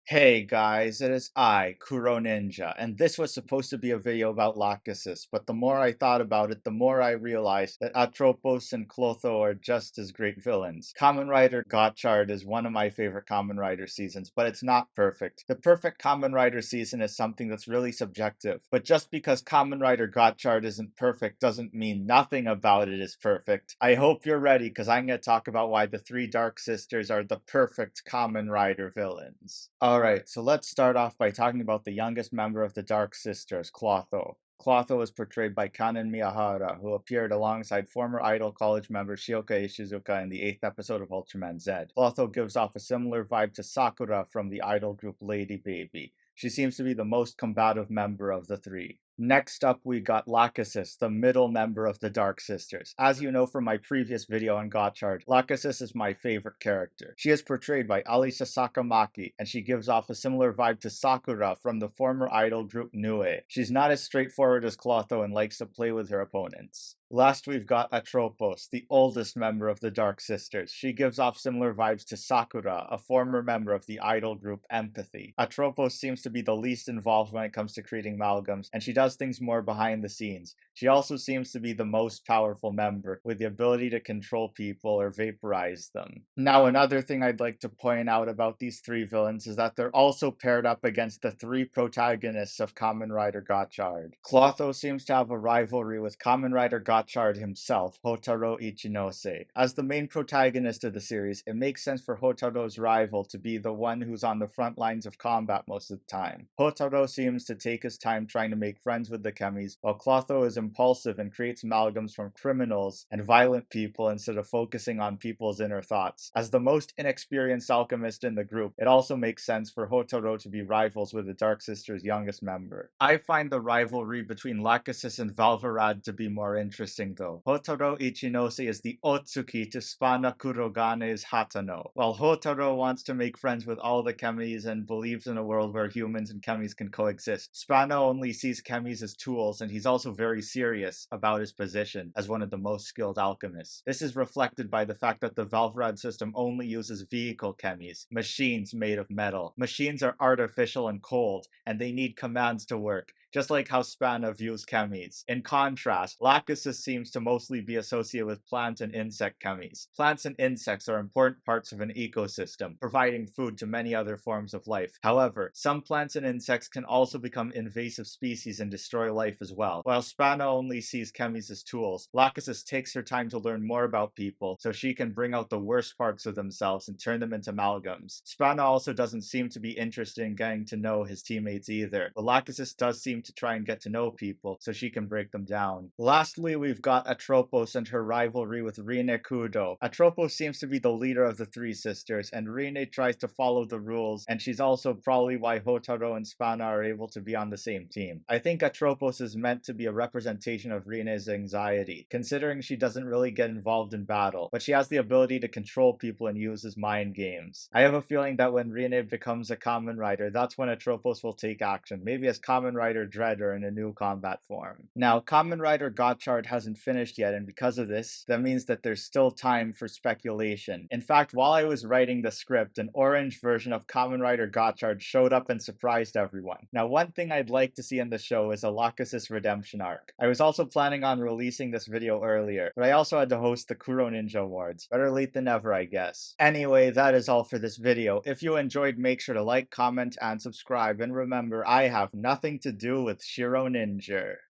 Hey guys, it is I, Kuroninja, and this was supposed to be a video about Lachesis, but the more I thought about it, the more I realized that Atropos and Clotho are just as great villains. Kamen Rider Gotchard is one of my favorite Kamen Rider seasons, but it's not perfect. The perfect Kamen Rider season is something that's really subjective, but just because Kamen Rider Gotchard isn't perfect doesn't mean nothing about it is perfect. I hope you're ready, because I'm going to talk about why the three Dark Sisters are the perfect Kamen Rider villains. Alright, so let's start off by talking about the youngest member of the Dark Sisters, Clotho. Clotho was portrayed by Kanen Miyahara, who appeared alongside former Idol College member Shioka Ishizuka in the 8th episode of Ultraman Z. Clotho gives off a similar vibe to Sakura from the idol group Lady Baby. She seems to be the most combative member of the three. Next up, we got Lachesis, the middle member of the Dark Sisters. As you know from my previous video on Gotchard, Lachesis is my favorite character. She is portrayed by Alisa Sakamaki, and she gives off a similar vibe to Sakura from the former idol group Nue. She's not as straightforward as Clotho and likes to play with her opponents. Last, we've got Atropos, the oldest member of the Dark Sisters. She gives off similar vibes to Sakura, a former member of the idol group Empathy. Atropos seems to be the least involved when it comes to creating amalgams, and she does things more behind the scenes. She also seems to be the most powerful member, with the ability to control people or vaporize them. Now, another thing I'd like to point out about these three villains is that they're also paired up against the three protagonists of Kamen Rider Gotchard. Clotho seems to have a rivalry with Kamen Rider Gotchard himself, Hotaro Ichinose. As the main protagonist of the series, it makes sense for Hotaro's rival to be the one who's on the front lines of combat most of the time. Hotaro seems to take his time trying to make friends with the Chemis, while Clotho is impulsive and creates amalgams from criminals and violent people instead of focusing on people's inner thoughts. As the most inexperienced alchemist in the group, it also makes sense for Hotaro to be rivals with the Dark Sisters' youngest member. I find the rivalry between Lachesis and Valvarad to be more interesting though. Hotaro Ichinose is the Otsuki to Spana Kurogane's Hatano, while Hotaro wants to make friends with all the Chemis and believes in a world where humans and Chemis can coexist. Spana only sees Chemis as tools, and he's also very serious about his position as one of the most skilled alchemists. This is reflected by the fact that the Valvrad system only uses vehicle Chemis, machines made of metal. Machines are artificial and cold, and they need commands to work, just like how Spana views Chemis. In contrast, Lachesis seems to mostly be associated with plant and insect Chemis. Plants and insects are important parts of an ecosystem, providing food to many other forms of life. However, some plants and insects can also become invasive species and destroy life as well. While Spana only sees Chemis as tools, Lachesis takes her time to learn more about people so she can bring out the worst parts of themselves and turn them into amalgams. Spana also doesn't seem to be interested in getting to know his teammates either, but Lachesis does seem to try and get to know people so she can break them down. Lastly, we've got Atropos and her rivalry with Rine Kudo. Atropos seems to be the leader of the three sisters, and Rine tries to follow the rules, and she's also probably why Hotaro and Spana are able to be on the same team. I think Atropos is meant to be a representation of Rine's anxiety, considering she doesn't really get involved in battle, but she has the ability to control people and uses mind games. I have a feeling that when Rine becomes a Kamen Rider, that's when Atropos will take action, maybe as Kamen Rider Dreader in a new combat form. Now, Kamen Rider Gotchard hasn't finished yet, and because of this, that means that there's still time for speculation. In fact, while I was writing the script, an orange version of Kamen Rider Gotchard showed up and surprised everyone. Now, one thing I'd like to see in the show is a Lachesis redemption arc. I was also planning on releasing this video earlier, but I also had to host the Kuroninja Awards. Better late than never, I guess. Anyway, that is all for this video. If you enjoyed, make sure to like, comment, and subscribe, and remember, I have nothing to do with Shiro Ninja.